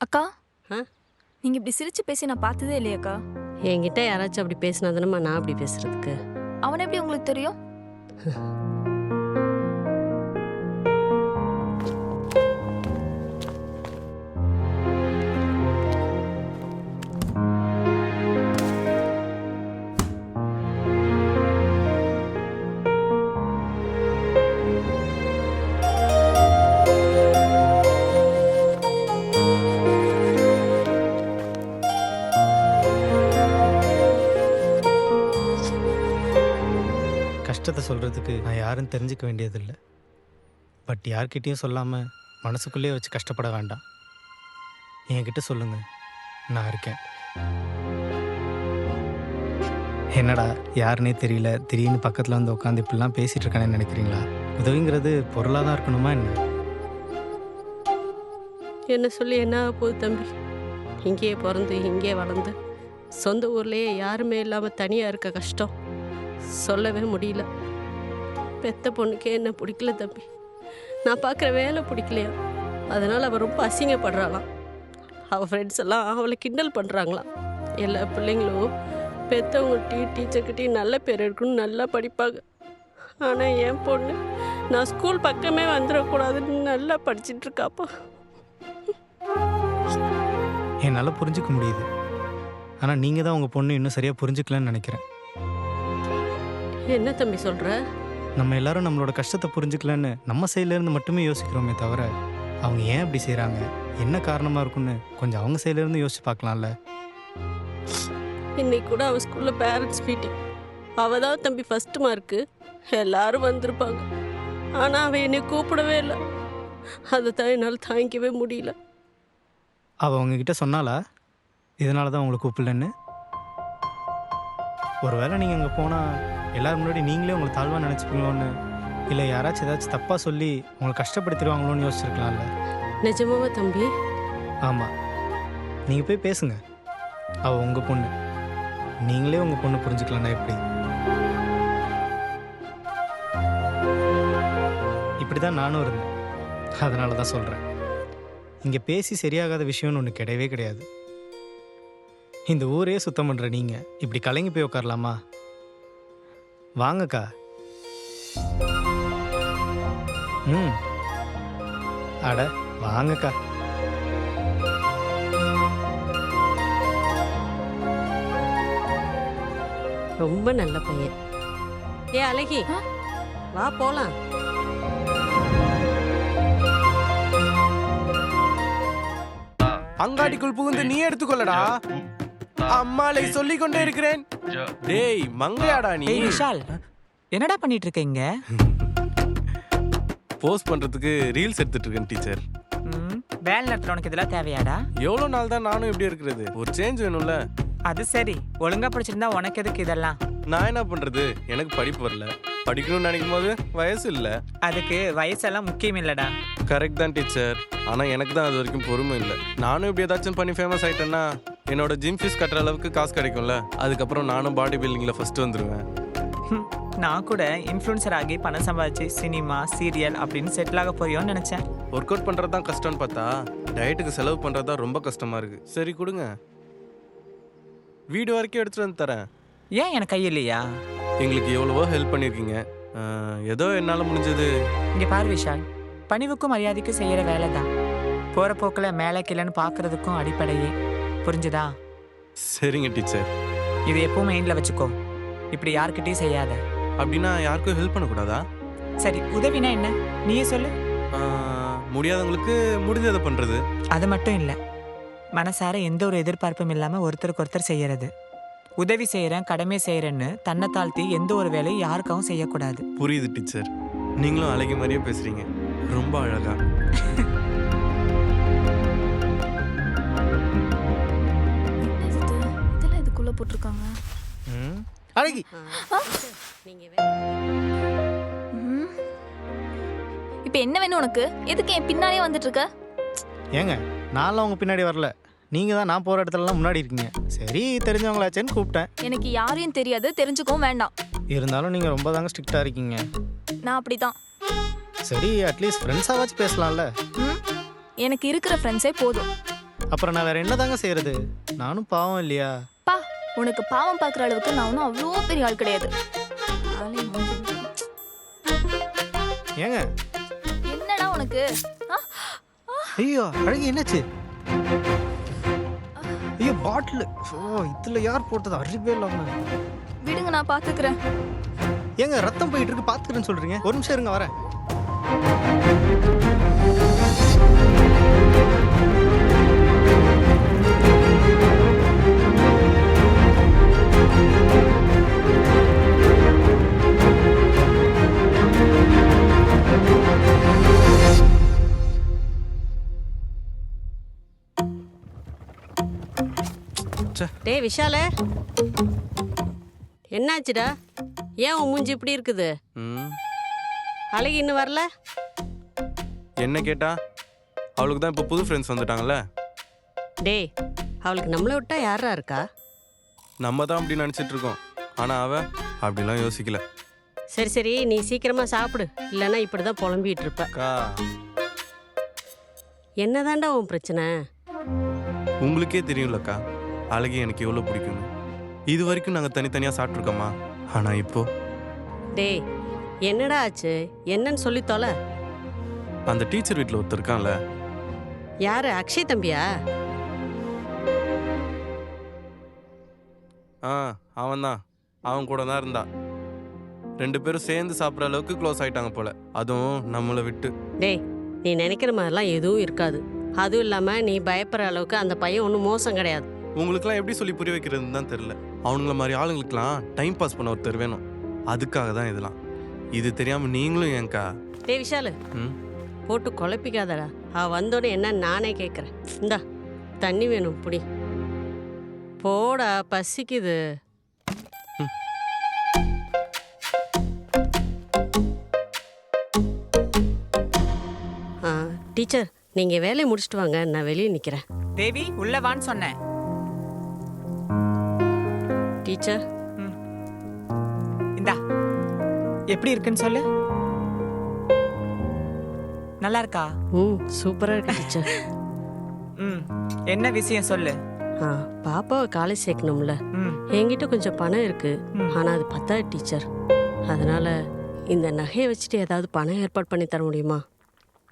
அக்கா, ஆ நீங்க இப்படி சிரிச்சு பேசி நான் பார்த்ததே இல்லையக்கா. என்கிட்ட யாராச்சும் அப்படி பேசினா தானம்மா நான் அப்படி பேசுறதுக்கு. அவனை எப்படி உங்களுக்கு தெரியும்? கஷ்டத்தை சொல்கிறதுக்கு நான் யாரும் தெரிஞ்சுக்க வேண்டியதில்லை. பட் யார்கிட்டேயும் சொல்லாமல் மனசுக்குள்ளேயே வச்சு கஷ்டப்பட வேண்டாம். என்கிட்ட சொல்லுங்கள், நான் இருக்கேன். என்னடா யாருன்னே தெரியல, திடீர்னு பக்கத்தில் வந்து உட்காந்து இப்படிலாம் பேசிகிட்டு இருக்கானேன்னு நினைக்கிறீங்களா? உதவிங்கிறது பொருளாக தான் இருக்கணுமா என்ன? என்ன சொல்லி என்ன போகுது தம்பி? இங்கேயே பிறந்து இங்கேயே வளர்ந்து சொந்த ஊர்லேயே யாருமே இல்லாமல் தனியாக இருக்க கஷ்டம் சொல்லவே முடியல. பெத்த பொண்ணுக்கே என்ன பிடிக்கல தம்பி. நான் பார்க்குற வேலை பிடிக்கலையா, அதனால் அவள் ரொம்ப அசிங்கப்படுறாளாம். அவள் ஃப்ரெண்ட்ஸ் எல்லாம் அவளை கிண்டல் பண்ணுறாங்களாம். எல்லா பிள்ளைங்களும் பெற்றவங்கள்ட்டையும் டீச்சர்கிட்டையும் நல்ல பேர் எடுக்கணும்னு நல்லா படிப்பாங்க. ஆனால் என் பொண்ணு நான் ஸ்கூல் பக்கமே வந்துடக்கூடாதுன்னு நல்லா படிச்சிட்ருக்காப்பா. என்னால் புரிஞ்சுக்க முடியுது. ஆனால் நீங்கள் தான் உங்கள் பொண்ணு இன்னும் சரியாக புரிஞ்சுக்கலன்னு நினைக்கிறேன். என்ன தம்பி சொல்கிற? நம்ம எல்லாரும் நம்மளோட கஷ்டத்தை புரிஞ்சுக்கலன்னு நம்ம சைட்லேருந்து மட்டுமே யோசிக்கிறோமே தவிர, அவங்க ஏன் அப்படி செய்கிறாங்க, என்ன காரணமாக இருக்குன்னு கொஞ்சம் அவங்க சைட்லேருந்து யோசிச்சு பார்க்கலாம்ல. இன்னைக்கு கூட அவள் ஸ்கூலில் பேரண்ட்ஸ் மீட்டிங். அவள் தான் தம்பி ஃபஸ்ட்டு மார்க்கு. எல்லாரும் வந்திருப்பாங்க. ஆனால் அவள் என்னை கூப்பிடவே இல்லை. அதை தான் என்னால் தாங்கிக்கவே முடியல. அவள் உங்ககிட்ட சொன்னாலா இதனால தான் உங்களை கூப்பிடலன்னு? ஒருவேளை நீங்கள் அங்கே போனால் எல்லோரும் முன்னாடி நீங்களே உங்களை தாழ்வாக நினச்சிப்பீங்களோன்னு, இல்லை யாராச்சும் ஏதாச்சும் தப்பாக சொல்லி உங்களை கஷ்டப்படுத்திடுவாங்களோன்னு யோசிச்சிருக்கலாம்ல. நிஜமாவா தம்பி? ஆமாம், நீங்கள் போய் பேசுங்க. அவள் உங்கள் பொண்ணு, நீங்களே உங்கள் பொண்ணு புரிஞ்சுக்கலன்னா எப்படி? இப்படி தான் நானும் இருந்தேன். அதனால தான் சொல்கிறேன், இங்கே பேசி சரியாகாத விஷயம்னு ஒன்று கிடையவே கிடையாது. இந்த ஊரே சுத்தம் பண்ணுற நீங்கள் இப்படி கலங்கி போய் உட்காரலாமா? வாங்கக்கா. அட வாங்கக்கா. ரொம்ப நல்ல பையன். ஏ அழகி, வா போலாம். அங்காடிக்குள் புகுந்து நீ எடுத்துக்கொள்ளடா. அம்மாளை சொல்லிக் கொண்டே இருக்கிறேன். டேய் மங்கையாடா நீ. ஏய் விஷால், என்னடா பண்ணிட்டு இருக்கீங்க? போஸ்ட் பண்றதுக்கு ரீல்ஸ் எடுத்துட்டு இருக்கேன் டீச்சர். வேலை நேரத்துல உனக்கு இதெல்லாம் தேவையாடா? எவ்வளவு நாள் தான் நானும் இப்படி இருக்கிறது? ஒரு சேஞ்ச் வேணும்ல. அது சரி, ஒழுங்கா படிச்சிருந்தா உனக்கு எதுக்கு இதெல்லாம்? நான் என்ன பண்றது, எனக்கு படிப்பு வரல. படிக்கணும்னு நினைக்கும் போது வயசு இல்ல. அதுக்கு வயசெல்லாம் முக்கியம் இல்லடா. கரெக்ட் தான் டீச்சர், ஆனா எனக்கு தான் அது வரைக்கும் பொறுமை இல்லை. நானும் இப்படி ஏதாச்சும் பண்ணி ஃபேமஸ் ஆயிட்டேன்னா என்னோட ஜிம் ஃபீஸ் கட்டுற அளவுக்கு காசு கிடைக்கும்ல. அதுக்கப்புறம் நானும் பாடி பில்டிங்ல ஃபர்ஸ்ட் வந்துருவேன். நான் கூட இன்ஃப்ளூன்சர் ஆகி பணம் சம்பாதிச்சு சினிமா சீரியல் அப்படின்னு செட்டில் ஆக போறியோன்னு நினைச்சேன். ஒர்க் அவுட் பண்றது தான் கஷ்டம்னு பார்த்தா டயட்டுக்கு செலவு பண்றது தான் ரொம்ப கஷ்டமா இருக்கு. சரி கொடுங்க, வீடு வரைக்கும் எடுத்துட்டு வந்து தரேன். ஏன் எனக்கு கை இல்லையா? எங்களுக்கு எவ்வளவோ ஹெல்ப் பண்ணியிருக்கீங்க, ஏதோ என்னால் முடிஞ்சது. இங்கே பாரு விஷால், பணிவுக்கும் மரியாதைக்கும் செய்கிற வேலை தான் போகிற போக்கில் மேலே கீழேன்னு பார்க்கறதுக்கும் அடிப்படையே. புரிஞ்சுதா? சரிங்க டீச்சர். இது எப்பவும் மைண்டில் வச்சுக்கோ. இப்படி யார்கிட்டையும் செய்யாத. அப்படின்னா யாருக்கும் ஹெல்ப் பண்ணக்கூடாதா? சரி, உதவினா என்ன நீயே சொல்லு. முடியாதவங்களுக்கு முடிஞ்சதை பண்ணுறது. அது மட்டும் இல்லை, மனசார எந்த ஒரு எதிர்பார்ப்பும் இல்லாமல் ஒருத்தருக்கு ஒருத்தர் செய்யறது. உதவி செய்கிறேன் கடமை செய்கிறேன்னு தன்னை தாழ்த்தி எந்த ஒரு வேலையும் யாருக்காகவும் செய்யக்கூடாது. புரியுது டீச்சர், நீங்களும் அழகி மாதிரியே பேசுறீங்க, ரொம்ப அழகா. இதெல்லாம் இதுக்குள்ள போட்டிருக்காங்க. அழகி, இப்ப என்ன வேணும் உனக்கு? எதுக்கு என் பின்னாடியே வந்துட்டு இருக்க? ஏங்க நான்லாம் உங்கள் பின்னாடி வரல, நீங்கள் தான் நான் போகிற இடத்துலலாம் முன்னாடி இருக்கீங்க. சரி தெரிஞ்சவங்களாச்சேன்னு கூப்பிட்டேன். எனக்கு யாரையும் தெரியாது, தெரிஞ்சுக்கவும் வேண்டாம். இருந்தாலும் நீங்கள் ரொம்ப தாங்க ஸ்ட்ரிக்டாக இருக்கீங்க. நான் அப்படிதான். சரி அட்லீஸ்ட் ஃப்ரெண்ட்ஸாவாச்சும் பேசலாம்ல. எனக்கு இருக்கிற ஃப்ரெண்ட்ஸே போதும். அப்புறம் நான் வேற என்னதாங்க செய்யறது? நானும் பாவம் இல்லையா? பா, உனக்கு பாவம் பார்க்குற அளவுக்கு நான் ஒன்றும் அவ்வளோ பெரிய ஆள் கிடையாது. ஆளே மூஞ்சி. ஏங்க? என்னடா உனக்கு? ஆ, ஐயோ அழகி, என்னாச்சு? ஐயோ பாட்டில். ஓ, இதுல யார் போட்டது? அறிவே இல்லாம. விடுங்க, நான் பார்த்துக்கிறேன். ஏங்க ரத்தம் போயிட்டு இருக்கு, பாத்துக்கிறேன்னு சொல்றீங்க? ஒரு நிமிஷம் இருங்க, வரேன். டேய் விஷால, என்னாச்சுடா? ஏன் உன் மூஞ்சி இப்படி இருக்குது? ம் அழகி இன்னும் வரல? என்ன கேட்டா? அவளுக்கு தான் இப்போ புது ஃப்ரெண்ட்ஸ் வந்துட்டாங்கல்ல. டேய், அவளுக்கு நம்மளை விட்டா யாரா இருக்கா? நம்ம தான் அப்படி நினச்சிட்டு இருக்கோம். ஆனால் அவ அப்படிலாம் யோசிக்கல. சரி சரி, நீ சீக்கிரமா சாப்பிடு, இல்லைன்னா இப்படிதான் புலம்பிட்டு இருப்ப. அக்கா, என்னதான்டா உன் பிரச்சனை? உங்களுக்கே தெரியும்லக்கா, அழகி எனக்கு எவ்வளோ பிடிக்கும்னு. இது வரைக்கும் நாங்கள் தனித்தனியாக சாப்பிட்ருக்கோமா? ஆனால் இப்போ டேய், என்னடா ஆச்சு? என்னன்னு சொல்லி தொலை. அந்த டீச்சர் வீட்டில் ஒருத்தர் இருக்கான்ல. யாரு? அக்ஷய் தம்பியா? ஆ, அவன்தான். அவன் கூட தான் இருந்தா. 2 பேரும் சேர்ந்து சாப்பிட்ற அளவுக்கு க்ளோஸ் ஆயிட்டாங்க போல. அதுவும் நம்மளை விட்டு. டேய், நீ நினைக்கிற மாதிரிலாம் எதுவும் இருக்காது. அதுவும் இல்லாம நீ பயப்படுற அளவுக்கு அந்த பையன் ஒன்றும் மோசம் கிடையாது. உங்களுக்குலாம் எப்படி சொல்லி புரிய வைக்கிறதுன்னு தான் தெரில. அவனுங்கள மாதிரி ஆளுங்களுக்குலாம் டைம் பாஸ் பண்ண ஒருத்தர் வேணும். அதுக்காக தான் இதெல்லாம். இது தெரியாமல் நீங்களும் ஏன்க்கா? டேய் விஷாலு, ம் போட்டு குழப்பிக்காதடா. அவ வந்தோடனே என்ன நானே கேட்குறேன். இந்தா தண்ணி வேணும், புடி. போடா, பசிக்குது. டீச்சர், நீங்க வேலையை முடிச்சுட்டு வாங்க, நான் வெளியே நிக்கிறேன். தேவி உள்ள வான்னு சொன்னேன். டீச்சர், இந்தா, எப்படி இருக்குன்னு சொல்லு. நல்லா இருக்கா? சூப்பரா இருக்கு டீச்சர். ம், என்ன விஷயம் சொல்லு. பாப்பாவை காலேஜ் சேர்க்கணும்ல. ம், என்கிட்ட கொஞ்சம் பணம் இருக்கு, ம். ஆனா அது பத்தாது டீச்சர். அதனால இந்த நகையை வச்சுட்டு ஏதாவது பணம் ஏற்பாடு பண்ணி தர முடியுமா?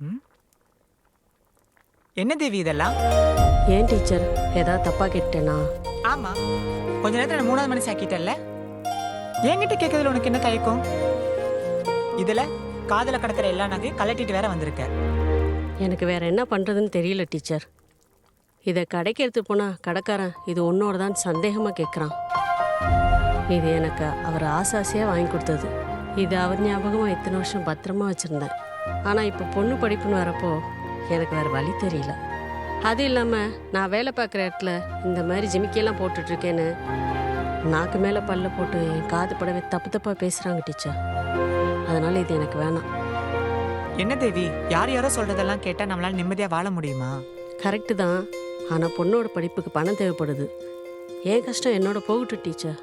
ம். என்ன தேவி இதெல்லாம்? ஏன் டீச்சர், ஏதாவது தப்பா கேட்டேனா? ஆமா, கொஞ்ச நேரத்துல 3வது மணி சாக்கிட்டல்ல. என்கிட்ட கேட்கறதுல உனக்கு என்ன தயக்கம்? இதுல காதல கடக்கிற எல்லா நகையும் கலட்டிட்டு வேற வந்திருக்க. எனக்கு வேற என்ன பண்றதுன்னு தெரியல டீச்சர். இதை கடைக்கு எடுத்து போனா கடைக்காரன் இது உன்னோட தான் சந்தேகமா கேட்குறான். இது எனக்கு அவர் ஆசாசியா வாங்கி கொடுத்தது. இது அவர் ஞாபகமா இத்தனை வருஷம் பத்திரமா வச்சிருந்தேன். ஆனா இப்போ பொண்ணு படிப்புன்னு வரப்போ எனக்கு வேற வழி தெரியல. அது இல்லாம நான் வேலை பார்க்குற இடத்துல இந்த மாதிரி ஜிமிக்கியெல்லாம் போட்டுட்டு இருக்கேன்னு நாக்கு மேல பல்ல போட்டு என் காது படவே தப்பு தப்பா பேசுறாங்க டீச்சர். அதனால இது எனக்கு வேணாம். என்ன தேவி, யார் யாரோ சொல்றதெல்லாம் கேட்டா நம்மளால நிம்மதியா வாழ முடியுமா? கரெக்டு தான், ஆனால் பொண்ணோட படிப்புக்கு பணம் தேவைப்படுது. ஏன் கஷ்டம் என்னோட போகட்டும் டீச்சர்.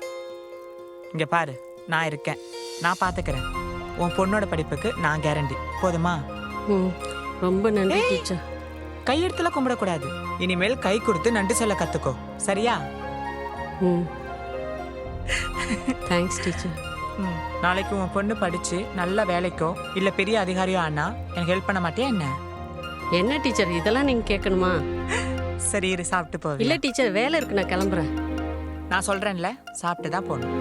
இங்க பாரு, நான் இருக்கேன், நான் பாத்துக்கிறேன். உன் பொண்ணோட படிப்புக்கு நான் கேரண்டி. போதுமா? ரொம்ப நன்றி டீச்சர். கையெழுத்துல கும்பிடக்கூடாது. இனிமேல் கை கொடுத்து நன்றி சொல்ல கத்துக்கோ, சரியா? Thanks teacher. நாளைக்கு உன் பொண்ணு படிச்சு நல்ல வேலைக்கோ இல்ல பெரிய அதிகாரியோ ஆனா எனக்கு ஹெல்ப் பண்ண மாட்டியா என்ன? என்ன டீச்சர், இதெல்லாம் நீங்க கேட்கணுமா? சரி, இரு, சாப்பிட்டு போ. இல்ல டீச்சர், வேலை இருக்கு, நான் கிளம்புறேன். நான் சொல்றேன்ல, சாப்பிட்டு தான் போகணும்.